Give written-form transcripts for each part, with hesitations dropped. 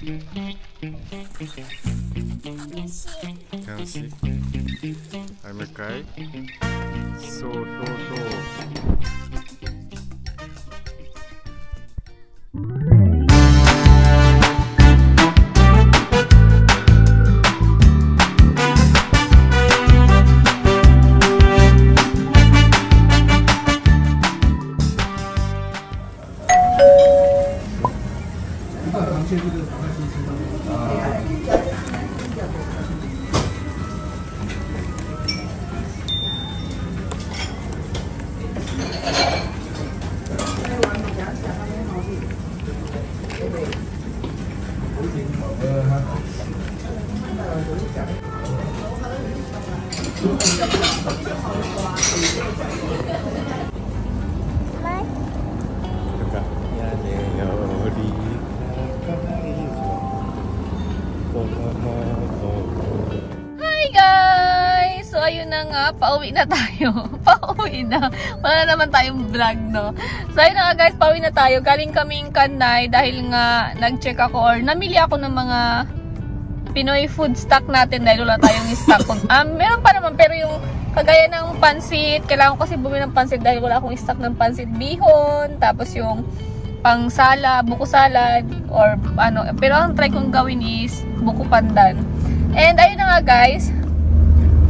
Can see. I'm okay. So. Hi guys! So ayun na nga, pauwi na tayo. Pauwi na. Wala naman tayong vlog, no? So ayun na nga guys, pauwi na tayo. Galing kaming Kanay dahil nga nag-check ako or namili ako ng mga Pinoy food stock natin dahil wala tayong stock. Meron pa naman pero yung kagaya ng pansit, kailangan ko kasi bumili ng pansit dahil wala akong stock ng pansit bihon, tapos yung pang sala, buko salad or ano, pero ang try kong gawin is buko pandan. And ayun na nga guys,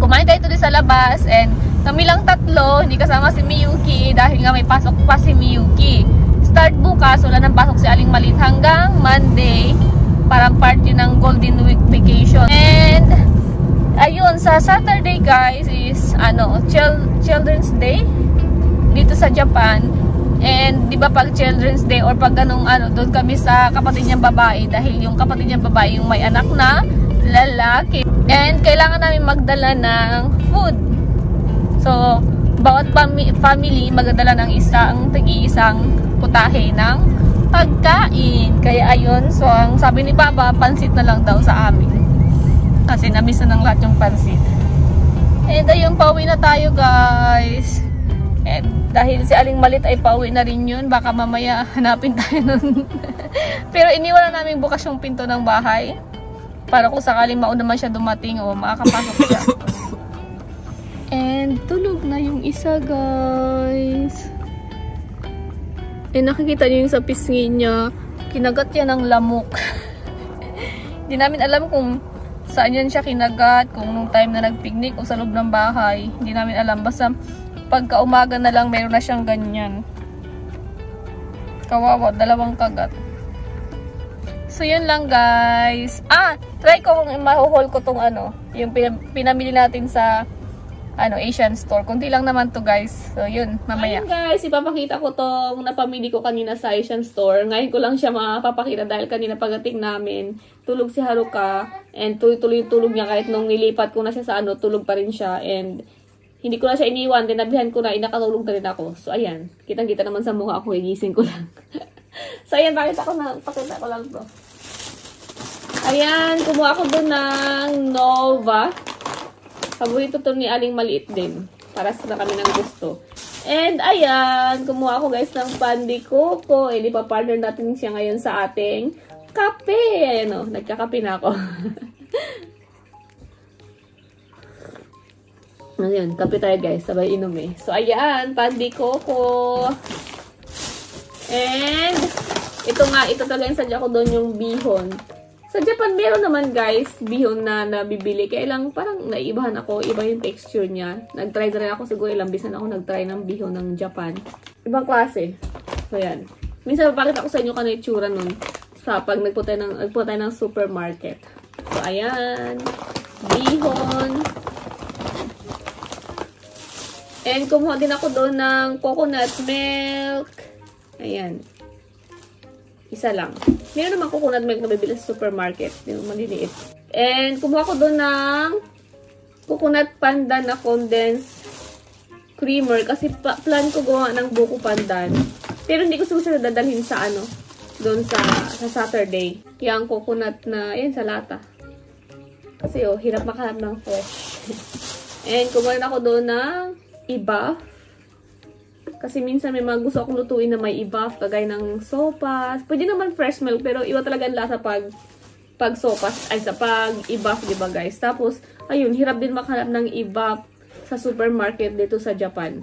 kumain tayo tuloy sa labas and kami lang tatlo, hindi kasama si Miyuki dahil nga may pasok pa si Miyuki. Start bukas, wala nang pasok si Aling Malit hanggang Monday, parang part yun ng Golden Week vacation. And ayun, sa Saturday guys is ano, Children's Day dito sa Japan. And di ba pag Children's Day or pag ganung ano, doon kami sa kapatid niyang babae dahil yung kapatid niyang babae yung may anak na lalaki. And kailangan namin magdala ng food. So, bawat family magdala ng tagi-isang putahe ng pagkain. Kaya ayun, so ang sabi ni Papa, pansit na lang daw sa amin. Kasi na-miss na ng lahat yung pansit. And ayun, pauwi na tayo guys. And dahil si Aling Malit ay pauwi na rin yun, baka mamaya hanapin tayo nun. Pero iniwala namin bukas yung pinto ng bahay para kung sakaling mauna naman siya dumating o makakapasok siya. And tulog na yung isa guys. And nakikita niyo yung sa pisngi niya, kinagat yan ng lamok. Hindi namin alam kung saan yan siya kinagat, kung nung time na nagpicnic o sa loob ng bahay. Hindi namin alam, basta pagka umaga na lang meron na siyang ganyan. Kawawa, dalawang kagat. So yun lang guys. Try ko kung mahuhol ko tong ano, yung pinamili natin sa ano, Asian store. Kunti lang naman to guys. So yun, mamaya. Ayun guys, ipapakita ko tong napamili ko kanina sa Asian store. Ngayon ko lang siya mapapakita dahil kanina pagdating namin, tulog si Haruka and tuloy-tuloy tulog niya kahit nung nilipat ko na siya sa ano, tulog pa rin siya and hindi ko na siya iniwan, tinabihan ko na, inakatulog na rin ako. So ayan, kitang-kita naman sa mukha ko, igising ko lang. So ayan, pakita ko lang to. Ayan, kumuha ko doon ng Nova. Paborito to ni Aling Maliit din. Para sa kami ng gusto. And ayan, kumuha ko guys ng Pandi Coco. Di pa partner natin siya ngayon sa ating kape. Ayan o, nagkakape na ako. Ayan, kape tayo guys. Sabay inom eh. So ayan, Pandi Coco. And ito talaga yung sadya ko doon yung bihon. Sa Japan, meron naman guys, bihon na nabibili. Kaya lang, parang naibahan ako. Iba yung texture niya. Nag-try na rin ako. Siguro ilang bisan ako nag-try ng bihon ng Japan. Ibang klase. So, yan. Minsan, mapakita ko sa inyo kung ano yung tsura nun. Sa pag nagpunta tayo ng supermarket. So, ayan. Bihon. And kumuha din ako doon ng coconut milk. Ayan. Isa lang. Meron naman coconut milk na bibili sa supermarket. Yung maliliit. And kumuha ko doon ng coconut pandan na condensed creamer. Kasi plan ko gawa ng buko pandan. Pero hindi ko sila dadalhin sa ano. Doon sa Saturday. Yung coconut na, yan sa lata. Kasi hirap makahanap ng fresh. And kumuha ako doon ng iba. Kasi minsan may mga gusto akong lutuin na may i-buff, kagaya ng sopas. Pwede naman fresh milk, pero iba talaga ang lasa pag sopas, ay sa pag i-buff, diba guys? Tapos, ayun, hirap din makahanap ng i-buff sa supermarket dito sa Japan.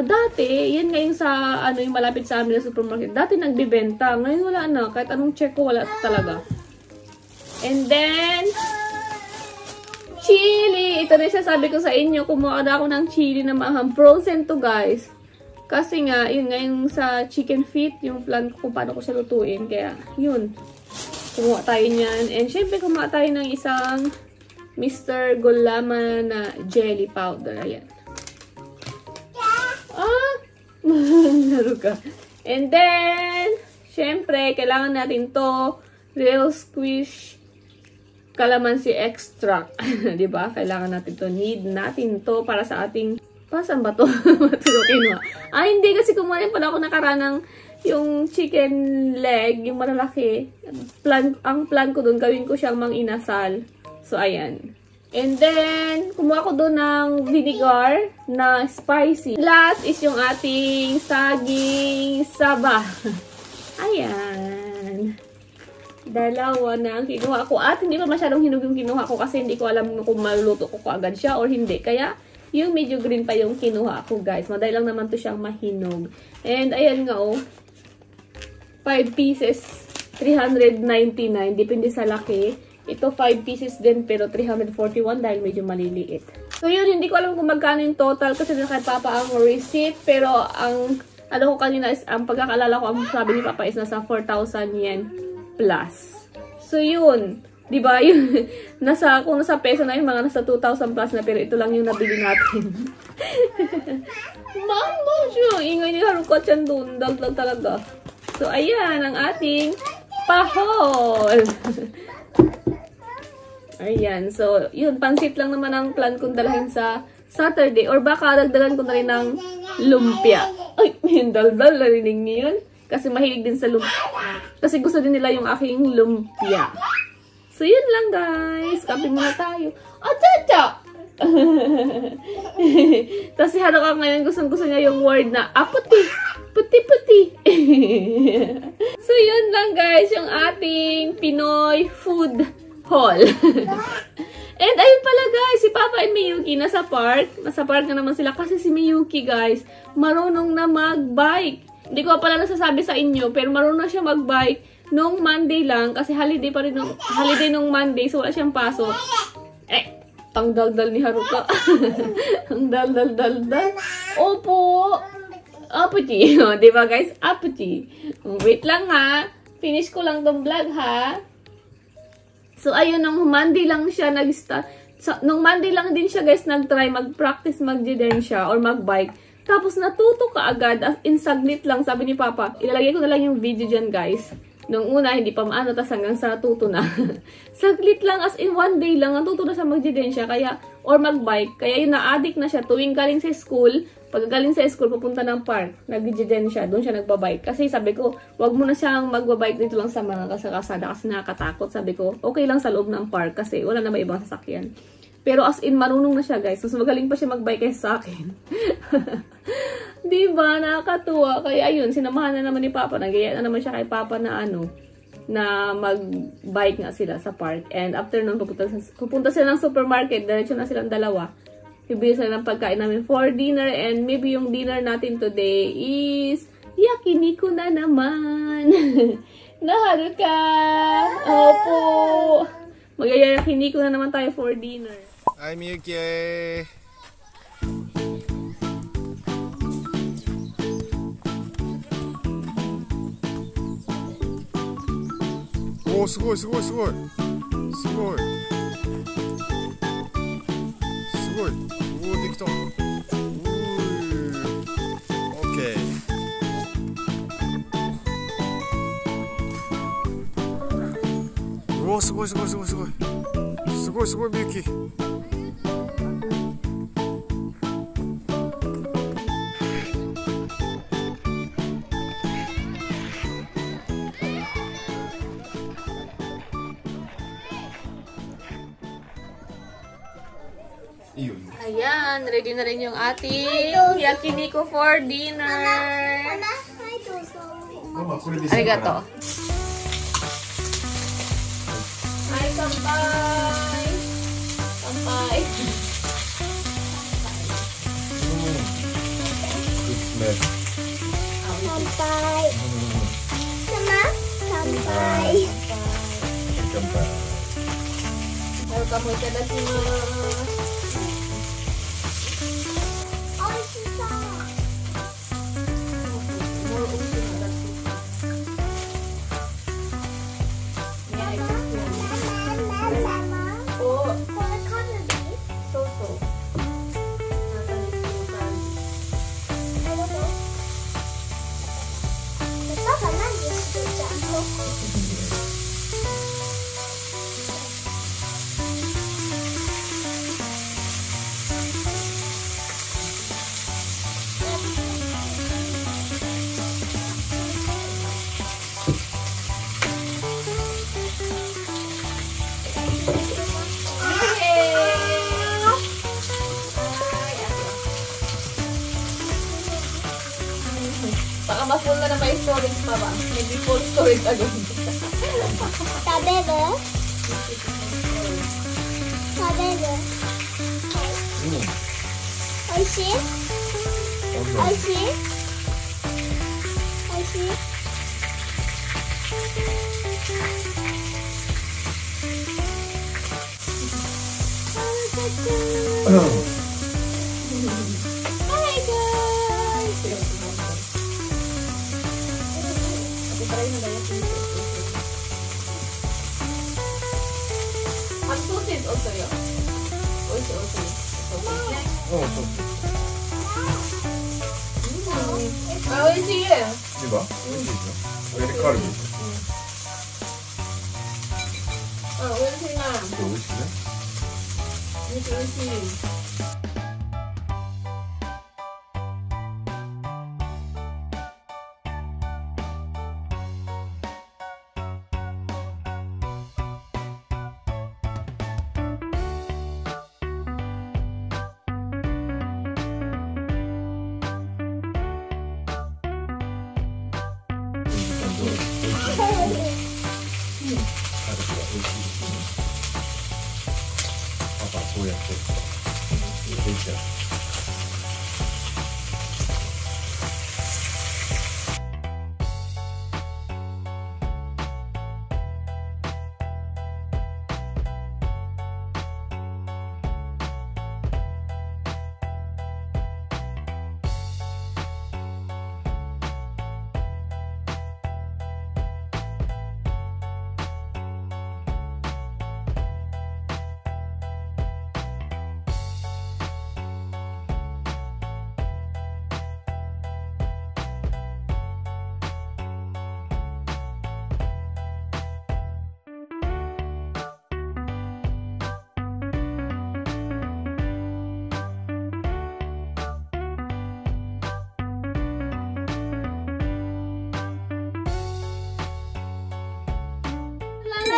Dati, yan ngayon sa, yung malapit sa amin na supermarket, dati nagbibenta. Ngayon wala na, kahit anong check ko, wala talaga. And then, chili. Ito na siya, sabi ko sa inyo, kumuha na ako ng chili na maham. Frozen to, guys. Kasi nga, yun ngayon sa chicken feet, yung plan ko kung paano ko siya lutuin. Kaya, yun. Kumuha tayo niyan. And syempre, kumuha tayo ng isang Mr. Gulama na jelly powder. Ayan. Laro ka. And then, syempre, kailangan natin to real squish calamansi extract. Diba? Kailangan natin to. Need natin to para sa ating... Pasan ba to? Hindi kasi kumuha pala ako nakaranang yung chicken leg, yung malalaki. Ang plan ko dun, gawin ko siyang mang-inasal. So, ayan. And then, kumuha ko dun ng vinegar na spicy. Last is yung ating saging saba. Ayan. Dalawa na ang kinuha ko. At hindi pa masyadong hinog yung kinuha ko kasi hindi ko alam kung maluluto ko agad siya or hindi. Kaya, yung medyo green pa yung kinuha ko, guys. Madali lang naman to siyang mahinog. And, ayan nga, 5 pieces, 399. Depende sa laki. Ito, 5 pieces din, pero 341 dahil medyo maliliit. So, yun, hindi ko alam kung magkano yung total kasi kay Papa ang receipt. Pero, ang ko kanina is, ang pagkakalala ko, ang sabi ni Papa is nasa 4,000 yen plus. So, yun. Diba? Yun, kung nasa peso na yung mga nasa 2,000 plus na, pero ito lang yung nabili natin. Mambo siya! Ingay ni Haruka chan doon. Dagdag talaga. So, ayan, ang ating pahol. Ayan. So, yun, pansit lang naman ang plan kong dalahin sa Saturday. Or baka dagdagan ko na rin ng lumpia. Ay, yung daldal, narinig niyo yun? Kasi mahilig din sa lumpia. Kasi gusto din nila yung aking lumpia. So, yun lang, guys. Kape muna tayo. Achacha! Tapos si Haruka ngayon, gusto niya yung word na aputi. Puti-puti. So, yun lang, guys. Yung ating Pinoy food haul. And, ayun pala, guys. Si Papa and Miyuki nasa park. Nasa park na naman sila. Kasi si Miyuki, guys, marunong na mag-bike. Hindi ko pala nasasabi sa inyo, pero marunong na siya mag-bike. Nung Monday lang, kasi holiday pa rin holiday nung Monday, so wala siyang pasok. Ang daldal ni Haruka. Ang daldal. Opo! Apuchi. Diba guys? Apuchi. Wait lang ha. Finish ko lang tong vlog ha. So ayun, nung Monday lang siya nag-start. Nung Monday lang din siya guys nag-try mag-practice mag-jedensya or mag-bike. Tapos natuto ka agad. In saglit lang, sabi ni Papa. Ilalagay ko na lang yung video dyan guys. Nung una, hindi pa maano, tas hanggang sa natuto na. Saglit lang, as in one day lang, natuto na siya mag-jedensya, or mag-bike. Kaya yun, na-addict na siya. Tuwing galing sa school, pag galing sa school, papunta ng park, nag-jedensya, doon siya nagbabike. Kasi sabi ko, wag mo na siyang magbabike dito lang sa mga kasakasada kasi nakakatakot. Sabi ko, okay lang sa loob ng park kasi wala na may ibang sasakyan. Pero as in, marunong na siya guys. Mas magaling pa siya mag-bike kaysa sa akin. Diba? Nakakatuwa. Kaya ayun, sinamahan na naman ni Papa. Nagaya na naman siya kay Papa na na mag-bike nga sila sa park. And after nun, pupunta sila ng supermarket. Diretso na silang dalawa. Bibili sila ng pagkain namin for dinner. And maybe yung dinner natin today is yakiniku na naman. Naharuka! Opo! Mag-yakiniku na naman tayo for dinner. Hi, Miyuki!おー、すごいすごいすごいすごいすごい。おー、できた。オッケー。おー、すごいすごいすごいすごいすごいすごい、みゆき。いいよいいよ。Ayan, ready na rin yung ating yakiniku for dinner. Arigato. Ay, kampay! Kampay! Good smell. Kampai. Sama? Kampai. Kampai. Welcome mo itadakimasu. Baka ma-full na may storage pa ba? Maybe full storage agad. Tabele? Tabele? Oishi? Oishi? Oishi? Hi guys! Ang sausage also yun. Also. Oh, so. Ah, oishi yun. Diba? Very curvy. Ah, oishi na. So, which is Oishi. Papa, so yeah, take care.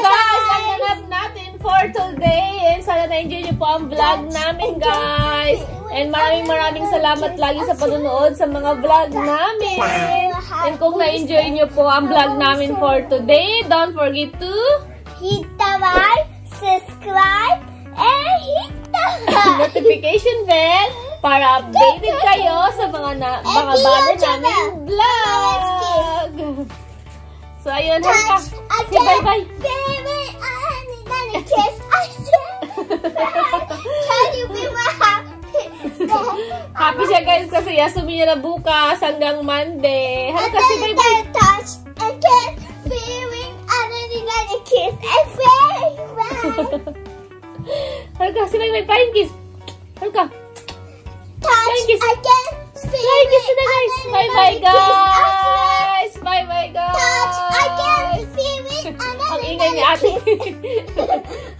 Guys, ang ganap natin for today. And sana na-enjoy niyo po ang vlog namin, guys. And maraming salamat lagi sa panonood sa mga vlog namin. And kung na-enjoy niyo po ang vlog namin for today, don't forget to hit the like, subscribe, and hit the notification bell para updated kayo sa mga bago naming vlog. So, ayun. touch Say bye-bye. Favorite, I need a kiss. I can you be my happy? Happy siya, guys, kasi Yasumi niya na bukas hanggang Monday. Hanggang kasi bye-bye. Touch and kiss. Feeling, I need a kiss. And favorite. Halika, si bye-bye. Flying kiss. Halika. Touch kiss. again. Flying kiss na, guys. Bye-bye, guys. Bye-bye, guys. Touch again. Feeling, Ang ingay ni ate.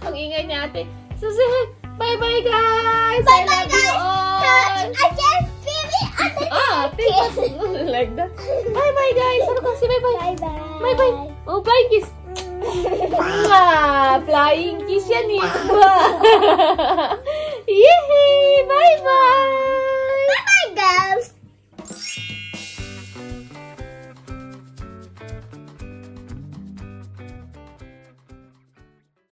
Ang ingay ni ate. Susunod. Bye-bye, guys. I love you all. Touch again. Feeling, like that. Bye-bye, guys. Ano ka? Si bye-bye. Bye-bye. Bye-bye. Oh, flying kiss. Flying kiss yan eh. Yay! Bye-bye! Bye-bye, girls.